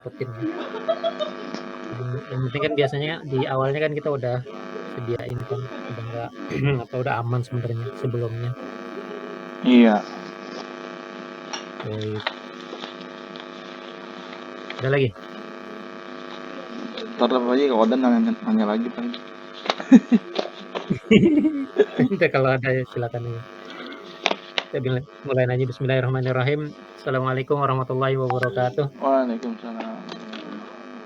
rutin. Yang penting kan biasanya di awalnya kan kita udah sediain kan, udah nggak apa udah aman sebenarnya sebelumnya. Iya. Baik. Ada lagi? Ntar lagi kalau ada nanya lagi paling. Nanti kalau ada ya silakan aja. Kita mulai aja. Bismillahirrahmanirrahim. Assalamualaikum warahmatullahi wabarakatuh. Waalaikumsalam warahmatullahi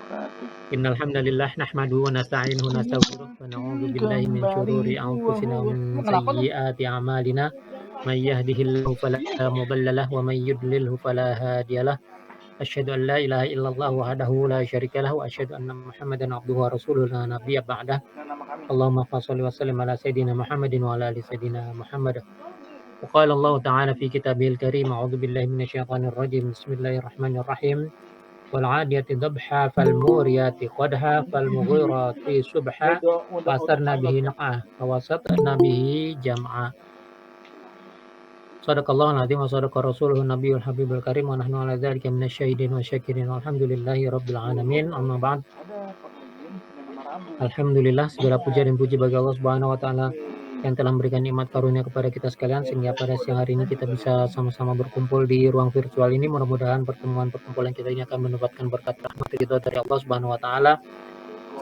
wabarakatuh. Innal hamdalillah nahmaduhu wa nasta'inuhu wa nastaghfiruh wa na'udzu billahi min syururi anfusina wa min sayyiati a'malina. May yahdihillahu fala mudilla lahu wa may yudlilhu fala hadiya lahu. Asyhadu an la ilaha illallah wahdahu la syarika lahu wa asyhadu anna Muhammadan abduhu wa rasuluhu la nabiyya ba'dah. Allahumma shalli wa sallim ala sayyidina Muhammadin wa ala ali sayyidina Muhammad. وقال الله تعالى في كتابه الكريم أعوذ بالله من الشيطان الرجيم بسم الله الرحمن الرحيم والعاديات ضبحا فالموريات قدحا فالمغيرات صبحا فأثرن به نقعا فوسطن به جمعا صدق الله العظيم وصدق رسوله النبي الحبيب الكريم ونحن على ذلك من الشاهدين والشاكرين والحمد لله رب العالمين أما بعد. Alhamdulillah, segala puja dan puji bagi Allah Subhanahu wa taala yang telah memberikan nikmat karunia kepada kita sekalian sehingga pada siang hari ini kita bisa sama-sama berkumpul di ruang virtual ini. Mudah-mudahan pertemuan-pertemuan kita ini akan mendapatkan berkat rahmat ridho dari Allah Subhanahu wa taala.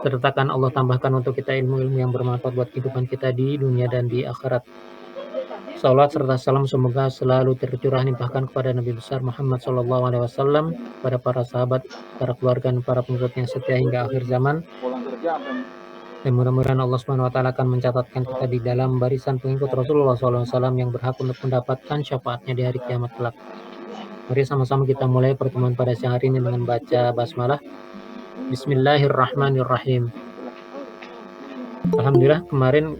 Sertakan Allah tambahkan untuk kita ilmu-ilmu yang bermanfaat buat kehidupan kita di dunia dan di akhirat. Salawat serta salam semoga selalu tercurah limpahkan kepada Nabi besar Muhammad SAW, pada para sahabat, para keluarga, dan para pengikut yang setia hingga akhir zaman. Dan mudah-mudahan Allah Subhanahu wa taala akan mencatatkan kita di dalam barisan pengikut Rasulullah SAW yang berhak untuk mendapatkan syafaatnya di hari kiamat kelak. Mari sama-sama kita mulai pertemuan pada siang hari ini dengan baca basmalah. Bismillahirrahmanirrahim. Alhamdulillah kemarin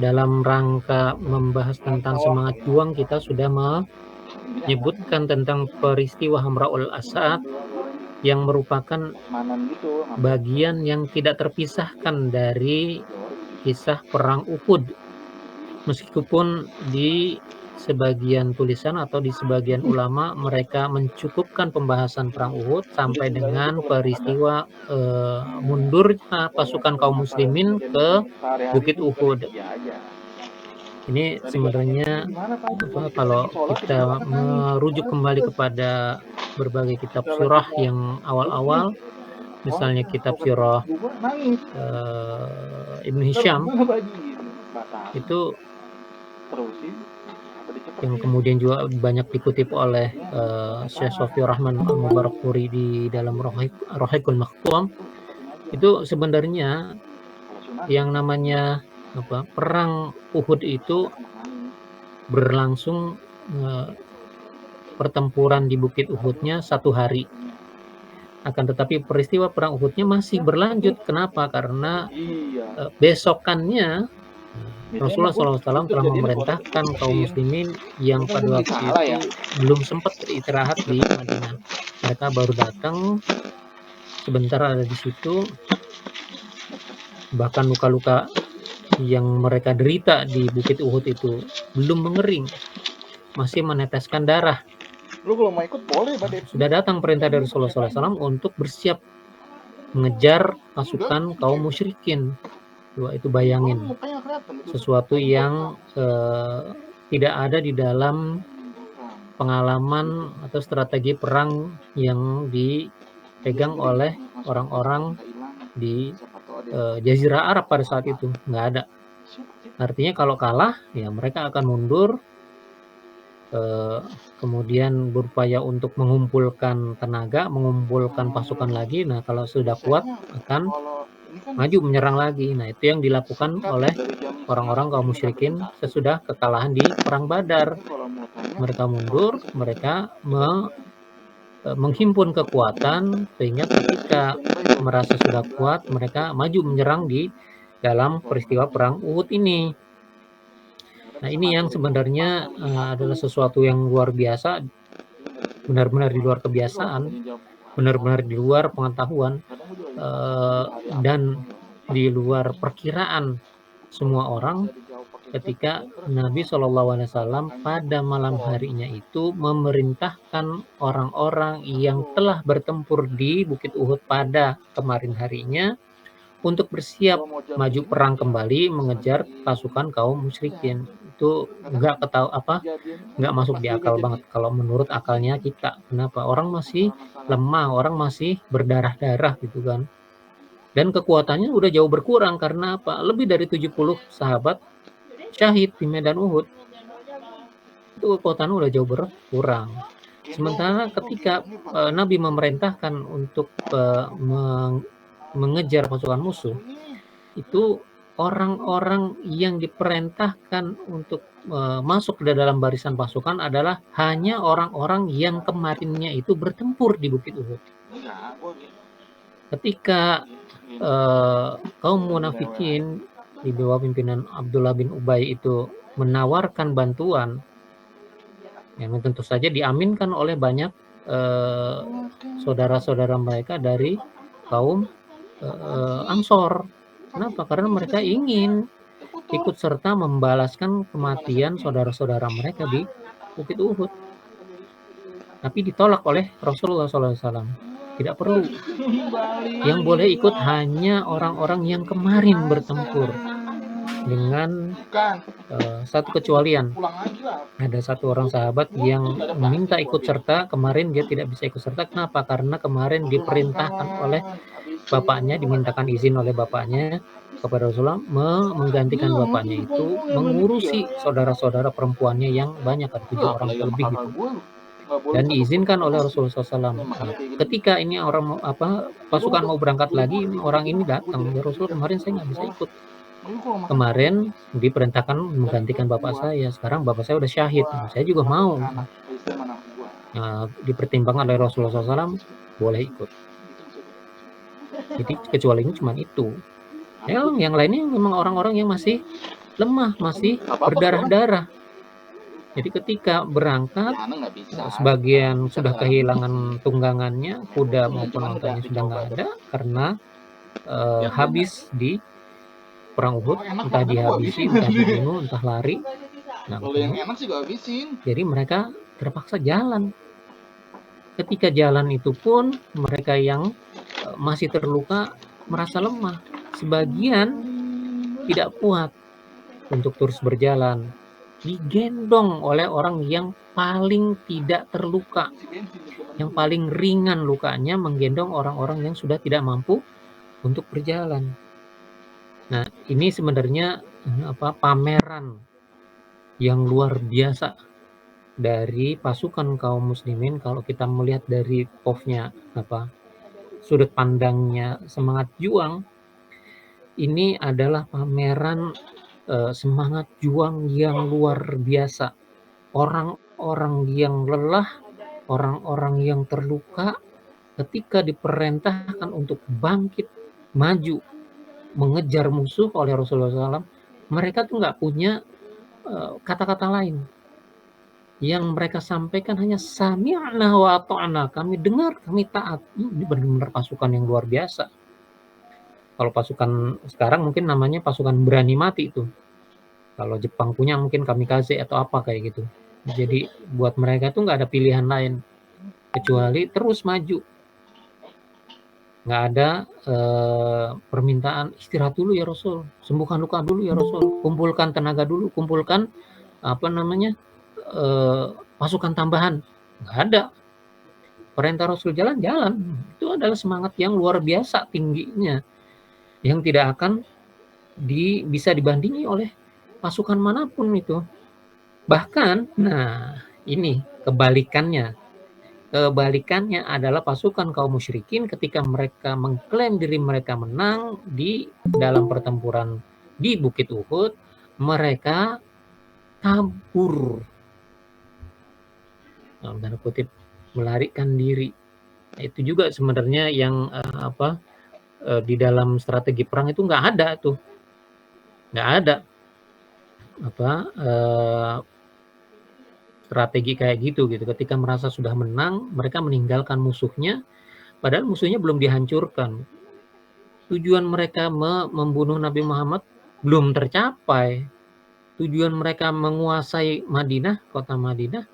dalam rangka membahas tentang semangat juang kita sudah menyebutkan tentang peristiwa Hamraul Asad yang merupakan bagian yang tidak terpisahkan dari kisah perang Uhud. Meskipun di sebagian tulisan atau di sebagian ulama mereka mencukupkan pembahasan perang Uhud sampai dengan peristiwa mundurnya pasukan kaum muslimin ke Bukit Uhud. Ini sebenarnya kalau kita merujuk kembali kepada berbagai kitab surah yang awal-awal, misalnya kitab surah Ibn Hisham, itu yang kemudian juga banyak dikutip oleh Syekh Sofi Rahman Al-Mubarakpuri di dalam Rohikul Maktum. Itu sebenarnya yang namanya perang Uhud itu berlangsung pertempuran di Bukit Uhudnya 1 hari. Akan tetapi peristiwa perang Uhudnya masih berlanjut. Kenapa? Karena besokannya Rasulullah SAW telah memerintahkan kaum muslimin yang pada waktu itu belum sempat beristirahat di Madinah. Mereka baru datang, sebentar ada di situ, bahkan luka-luka yang mereka derita di Bukit Uhud itu belum mengering, masih meneteskan darah. Sudah datang perintah dari Rasulullah SAW untuk bersiap mengejar pasukan kaum musyrikin. Itu bayangin, sesuatu yang tidak ada di dalam pengalaman atau strategi perang yang dipegang oleh orang-orang di Jazirah Arab pada saat itu. Nggak ada. Artinya kalau kalah ya mereka akan mundur, kemudian berupaya untuk mengumpulkan tenaga, mengumpulkan pasukan lagi. Nah kalau sudah kuat akan maju menyerang lagi. Nah itu yang dilakukan oleh orang-orang kaum musyrikin sesudah kekalahan di perang Badar. Mereka mundur, mereka menghimpun kekuatan sehingga ketika merasa sudah kuat mereka maju menyerang di dalam peristiwa perang Uhud ini. Nah ini yang sebenarnya adalah sesuatu yang luar biasa, benar-benar di luar kebiasaan, benar-benar di luar pengetahuan dan di luar perkiraan semua orang, ketika Nabi SAW pada malam harinya itu memerintahkan orang-orang yang telah bertempur di Bukit Uhud pada kemarin harinya untuk bersiap maju perang kembali mengejar pasukan kaum musyrikin. Itu nggak masuk di akal banget kalau menurut akalnya kita. Kenapa? Orang masih lemah, orang masih berdarah-darah gitu kan. Dan kekuatannya udah jauh berkurang karena apa? Lebih dari 70 sahabat syahid di medan Uhud. Itu kekuatannya udah jauh berkurang. Sementara ketika Nabi memerintahkan untuk mengejar pasukan musuh, itu orang-orang yang diperintahkan untuk masuk ke dalam barisan pasukan adalah hanya orang-orang yang kemarinnya itu bertempur di Bukit Uhud. Ketika kaum munafikin di bawah pimpinan Abdullah bin Ubay itu menawarkan bantuan, yang tentu saja diaminkan oleh banyak saudara-saudara mereka dari kaum Ansor. Kenapa? Karena mereka ingin ikut serta membalaskan kematian saudara-saudara mereka di Bukit Uhud. Tapi ditolak oleh Rasulullah SAW. Tidak perlu. Yang boleh ikut hanya orang-orang yang kemarin bertempur. Dengan satu kecualian. Ada satu orang sahabat yang meminta ikut serta, kemarin dia tidak bisa ikut serta. Kenapa? Karena kemarin diperintahkan oleh bapaknya, dimintakan izin oleh bapaknya kepada Rasulullah menggantikan bapaknya itu mengurusi saudara-saudara perempuannya yang banyak, ada 7 orang lebih gitu. Dan diizinkan oleh Rasulullah SAW. Ketika ini orang pasukan mau berangkat lagi, orang ini datang, ya Rasul kemarin saya nggak bisa ikut. Kemarin diperintahkan menggantikan bapak saya, sekarang bapak saya udah syahid, saya juga mau. Nah, dipertimbangkan oleh Rasulullah SAW, boleh ikut. Jadi kecuali ini cuma itu. Yang lainnya memang orang-orang yang masih lemah, masih berdarah-darah. Jadi ketika berangkat, sebagian sudah kehilangan tunggangannya, kuda maupun ontanya sudah nggak ada karena habis di perang Uhud, entah dihabisi, entah dibunuh, entah lari. Nah, jadi mereka terpaksa jalan. Ketika jalan itu pun mereka yang masih terluka merasa lemah. Sebagian tidak kuat untuk terus berjalan, digendong oleh orang yang paling tidak terluka, yang paling ringan lukanya, menggendong orang-orang yang sudah tidak mampu untuk berjalan. Nah, ini sebenarnya pameran yang luar biasa dari pasukan kaum muslimin. Kalau kita melihat dari POV-nya, sudut pandangnya semangat juang, ini adalah pameran semangat juang yang luar biasa. Orang-orang yang lelah, orang-orang yang terluka, ketika diperintahkan untuk bangkit, maju, mengejar musuh oleh Rasulullah SAW, mereka tuh nggak punya kata-kata lain. Yang mereka sampaikan hanya sami'na wa ata'na, kami dengar, kami taat. Ini benar-benar pasukan yang luar biasa. Kalau pasukan sekarang mungkin namanya pasukan berani mati itu. Kalau Jepang punya mungkin kamikaze atau apa kayak gitu. Jadi buat mereka tuh nggak ada pilihan lain kecuali terus maju. Nggak ada permintaan istirahat dulu ya Rasul, sembuhkan luka dulu ya Rasul, kumpulkan tenaga dulu, kumpulkan pasukan tambahan. Nggak ada. Perintah Rasul jalan-jalan. Itu adalah semangat yang luar biasa tingginya, yang tidak akan bisa dibandingi oleh pasukan manapun itu. Bahkan, nah ini kebalikannya. Kebalikannya adalah pasukan kaum musyrikin ketika mereka mengklaim diri mereka menang di dalam pertempuran di Bukit Uhud, mereka kabur. Dalam tanda kutip, melarikan diri. Nah, itu juga sebenarnya yang di dalam strategi perang itu nggak ada tuh. Nggak ada strategi kayak gitu. Ketika merasa sudah menang, mereka meninggalkan musuhnya, padahal musuhnya belum dihancurkan. Tujuan mereka membunuh Nabi Muhammad belum tercapai. tujuan mereka menguasai Madinah, kota Madinah,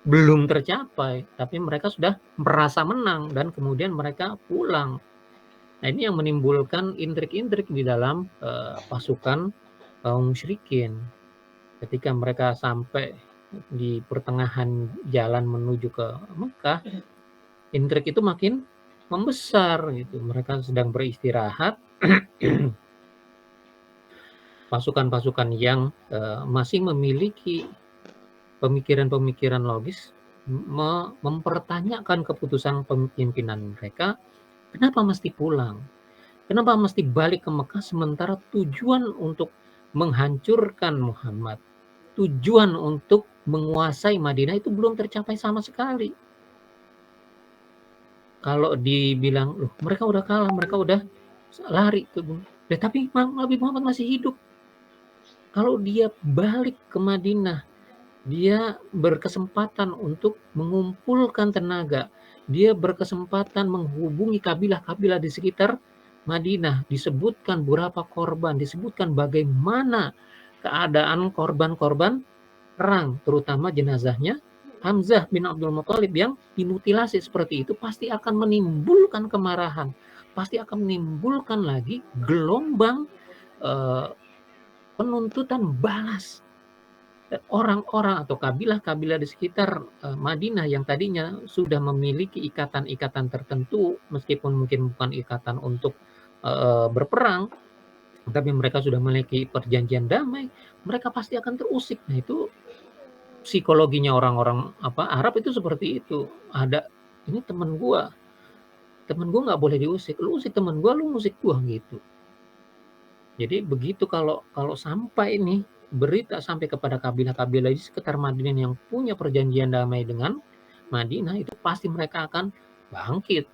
belum tercapai, tapi mereka sudah merasa menang dan kemudian mereka pulang. Nah, ini yang menimbulkan intrik-intrik di dalam pasukan kaum musyrikin. Ketika mereka sampai di pertengahan jalan menuju ke Mekah, intrik itu makin membesar gitu. Mereka sedang beristirahat, pasukan-pasukan yang masih memiliki pemikiran-pemikiran logis mempertanyakan keputusan pimpinan mereka, kenapa mesti pulang? Kenapa mesti balik ke Mekah sementara tujuan untuk menghancurkan Muhammad, tujuan untuk menguasai Madinah itu belum tercapai sama sekali. Kalau dibilang, loh mereka udah kalah, mereka udah lari ke gunung. Tapi Nabi Muhammad masih hidup. Kalau dia balik ke Madinah, dia berkesempatan untuk mengumpulkan tenaga. Dia berkesempatan menghubungi kabilah-kabilah di sekitar Madinah. Disebutkan berapa korban, disebutkan bagaimana keadaan korban-korban perang, terutama jenazahnya Hamzah bin Abdul Muthalib yang dimutilasi seperti itu, pasti akan menimbulkan kemarahan, pasti akan menimbulkan lagi gelombang penuntutan balas. Orang-orang atau kabilah-kabilah di sekitar Madinah yang tadinya sudah memiliki ikatan-ikatan tertentu, meskipun mungkin bukan ikatan untuk berperang, tapi mereka sudah memiliki perjanjian damai, mereka pasti akan terusik. Nah, itu psikologinya orang-orang Arab itu seperti itu. Ada, ini teman gua nggak boleh diusik, lu usik teman gua, lu musik gua gitu. Jadi begitu kalau sampai ini berita sampai kepada kabilah-kabilah di sekitar Madinah yang punya perjanjian damai dengan Madinah, itu pasti mereka akan bangkit.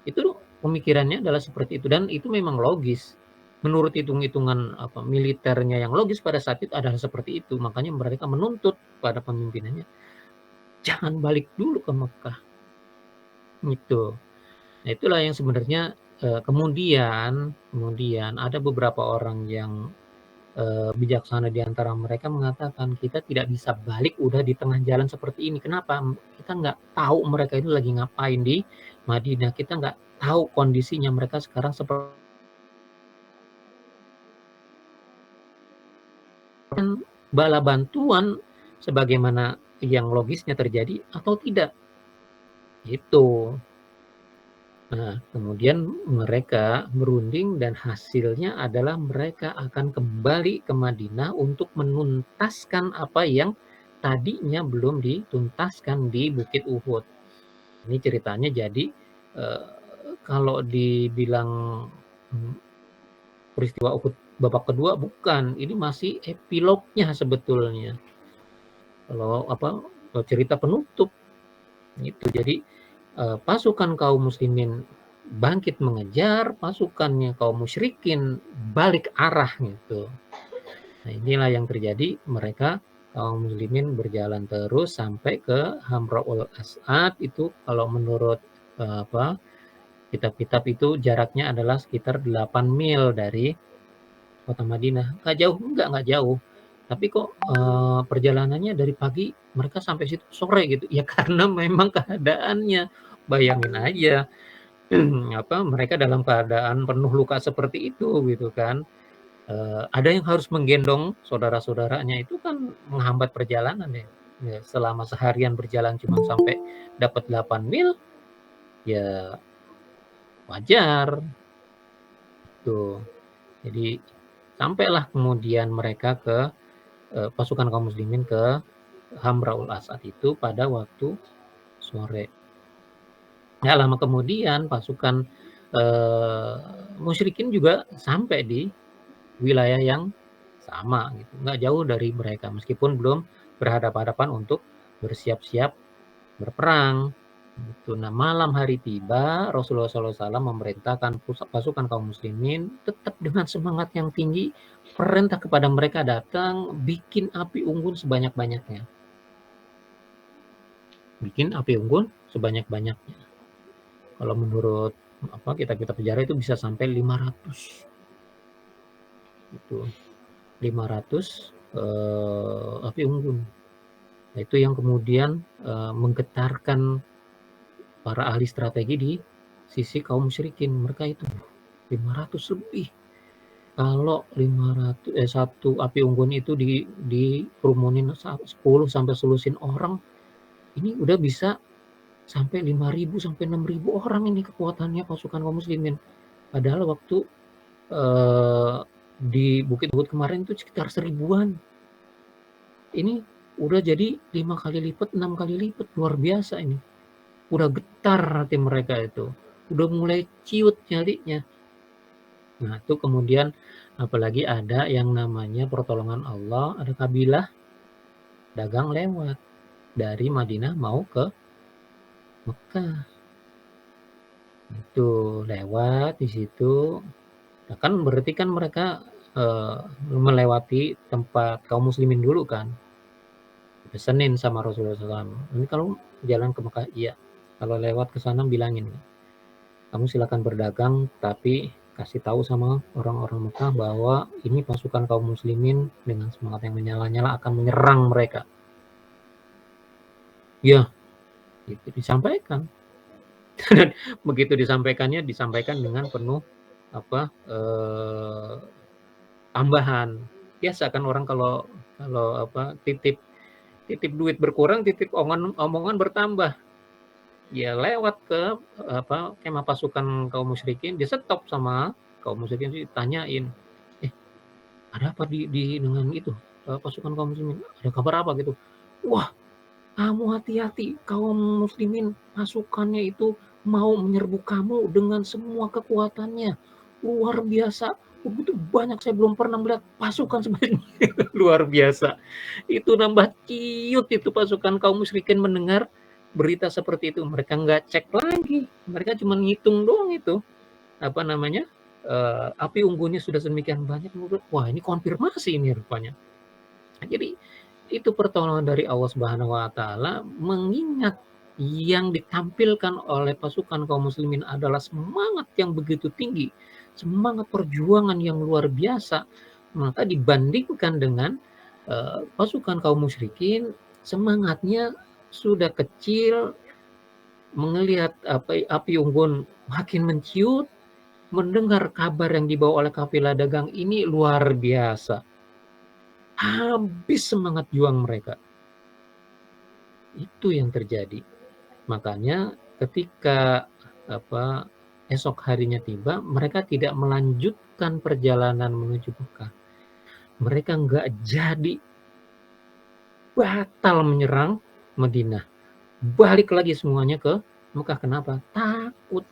Itu pemikirannya adalah seperti itu dan itu memang logis. Menurut hitung-hitungan militernya yang logis pada saat itu adalah seperti itu. Makanya mereka menuntut pada pemimpinannya, jangan balik dulu ke Mekah. Gitu. Nah, itulah yang sebenarnya kemudian ada beberapa orang yang bijaksana di antara mereka mengatakan, kita tidak bisa balik udah di tengah jalan seperti ini. Kenapa? Kita nggak tahu mereka itu lagi ngapain di Madinah. Kita nggak tahu kondisinya mereka sekarang seperti bala bantuan sebagaimana yang logisnya terjadi atau tidak. Itu. Nah, kemudian mereka berunding dan hasilnya adalah mereka akan kembali ke Madinah untuk menuntaskan apa yang tadinya belum dituntaskan di Bukit Uhud. Ini ceritanya jadi kalau dibilang peristiwa Uhud babak kedua, bukan, ini masih epilognya sebetulnya. Kalau cerita penutup gitu. Jadi pasukan kaum muslimin bangkit mengejar, pasukannya kaum musyrikin balik arah gitu. Nah, inilah yang terjadi, mereka kaum muslimin berjalan terus sampai ke Hamraul As'ad. Itu kalau menurut kitab-kitab itu jaraknya adalah sekitar 8 mil dari kota Madinah. Nggak jauh. Tapi kok perjalanannya dari pagi mereka sampai situ sore gitu. Ya karena memang keadaannya. Bayangin aja mereka dalam keadaan penuh luka seperti itu gitu kan. Ada yang harus menggendong saudara-saudaranya, itu kan menghambat perjalanan ya. Ya selama seharian berjalan cuma sampai dapat 8 mil, ya wajar. Tuh. Jadi sampailah kemudian mereka ke pasukan kaum muslimin ke Hamraul As'ad itu pada waktu sore. Nggak lama kemudian pasukan musyrikin juga sampai di wilayah yang sama gitu, nggak jauh dari mereka meskipun belum berhadapan-hadapan untuk bersiap-siap berperang gitu. Nah, malam hari tiba, Rasulullah SAW memerintahkan pasukan kaum muslimin tetap dengan semangat yang tinggi, perintah kepada mereka datang bikin api unggun sebanyak-banyaknya. Bikin api unggun sebanyak-banyaknya. Kalau menurut kitab-kitab sejarah itu bisa sampai 500. Gitu. 500 api unggun. Nah, itu yang kemudian menggetarkan para ahli strategi di sisi kaum musyrikin. Mereka itu 500 lebih. Kalau 1 api unggun itu dikerumunin 10 sampai selusin orang, ini udah bisa sampai 5.000 sampai 6.000 orang ini kekuatannya pasukan kaum muslimin. Padahal waktu di Bukit Uhud kemarin itu sekitar 1000-an. Ini udah jadi 5 kali lipat, 6 kali lipat, luar biasa ini. Udah getar hati mereka itu. Udah mulai ciut nyalinya. Nah, itu kemudian apalagi ada yang namanya pertolongan Allah, ada kabilah dagang lewat dari Madinah mau ke Mekah. Itu lewat di situ. Nah, kan berarti kan mereka melewati tempat kaum muslimin dulu kan. Dipesenin sama Rasulullah SAW. Ini kalau jalan ke Mekah, iya. Kalau lewat ke sana bilangin, kamu silakan berdagang, tapi kasih tahu sama orang-orang Mekah bahwa ini pasukan kaum muslimin dengan semangat yang menyala-nyala akan menyerang mereka. Ya, itu disampaikan. Dan begitu disampaikan dengan penuh tambahan. Biasa kan orang kalau titip duit berkurang, titip omongan bertambah. Ya lewat ke kemah pasukan kaum musyrikin, dia stop sama kaum musyrikin, ditanyain, ada apa di dengan itu pasukan kaum muslimin? Ada kabar apa gitu? Wah, kamu hati-hati, kaum muslimin pasukannya itu mau menyerbu kamu dengan semua kekuatannya. Luar biasa. Begitu banyak, saya belum pernah melihat pasukan sebanyak luar biasa. Itu nambah ciut itu pasukan kaum musyrikin mendengar berita seperti itu. Mereka nggak cek lagi. Mereka cuma ngitung doang itu. Api unggunnya sudah sedemikian banyak. Wah, ini konfirmasi ini rupanya. Jadi itu pertolongan dari Allah Subhanahu wa taala, mengingat yang ditampilkan oleh pasukan kaum muslimin adalah semangat yang begitu tinggi, semangat perjuangan yang luar biasa, maka dibandingkan dengan pasukan kaum musyrikin, semangatnya sudah kecil, melihat api unggun makin menciut, mendengar kabar yang dibawa oleh kafilah dagang ini luar biasa. Habis semangat juang mereka. Itu yang terjadi. Makanya ketika esok harinya tiba, mereka tidak melanjutkan perjalanan menuju Mekah. Mereka nggak jadi, batal menyerang Madinah. Balik lagi semuanya ke Mekah. Kenapa? Takut.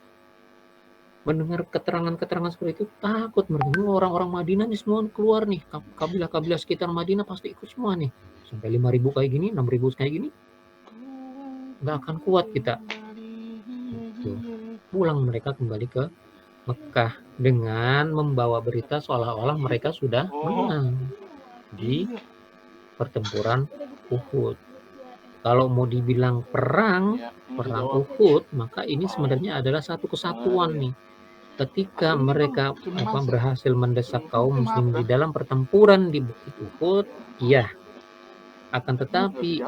Mendengar keterangan-keterangan seperti itu, takut mereka. Orang-orang Madinah nih semua keluar nih. Kabilah-kabilah sekitar Madinah pasti ikut semua nih. Sampai 5.000 kayak gini, 6.000 kayak gini. Nggak akan kuat kita. Gitu. Pulang mereka kembali ke Mekah dengan membawa berita seolah-olah mereka sudah menang di pertempuran Uhud. Kalau mau dibilang perang Uhud, maka ini sebenarnya adalah satu kesatuan nih. Ketika mereka berhasil mendesak kaum muslim di dalam pertempuran di Bukit Uhud, iya. Akan tetapi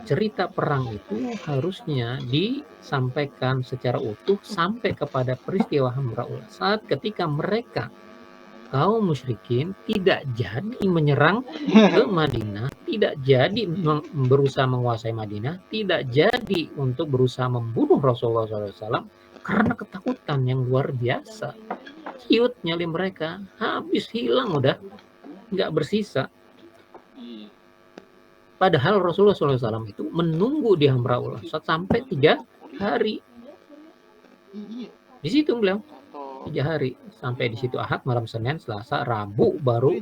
cerita perang itu harusnya disampaikan secara utuh sampai kepada peristiwa Hamra'ul Asad, ketika mereka kaum musyrikin tidak jadi menyerang ke Madinah, tidak jadi berusaha menguasai Madinah, tidak jadi untuk berusaha membunuh Rasulullah SAW karena ketakutan yang luar biasa. Ciut nyali mereka, habis hilang udah, nggak bersisa. Padahal Rasulullah SAW itu menunggu di Hamra'ul Asad sampai 3 hari. Di situ beliau 3 hari, sampai di situ Ahad, malam Senin, Selasa, Rabu baru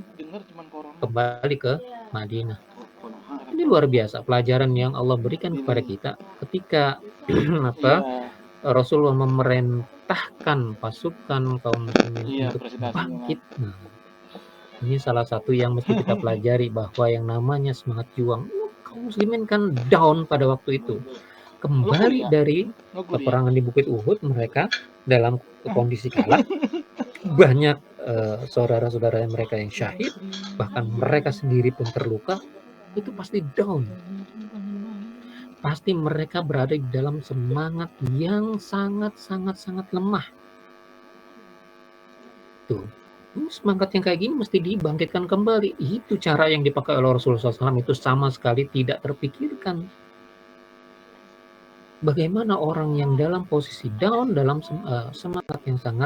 kembali ke Madinah. Ini luar biasa pelajaran yang Allah berikan kepada kita ketika Rasulullah memerintahkan pasukan kaum muslimin untuk bangkit. Nah, ini salah satu yang mesti kita pelajari, bahwa yang namanya semangat juang, kaum muslimin kan down pada waktu itu. Kembali dari peperangan di Bukit Uhud, mereka dalam kondisi kalah, banyak saudara-saudara mereka yang syahid, bahkan mereka sendiri pun terluka, itu pasti down. Pasti mereka berada di dalam semangat yang sangat lemah. Tuh, ini semangat yang kayak gini mesti dibangkitkan kembali. Itu cara yang dipakai oleh Rasulullah SAW, itu sama sekali tidak terpikirkan. Bagaimana orang yang dalam posisi down, dalam semangat yang sangat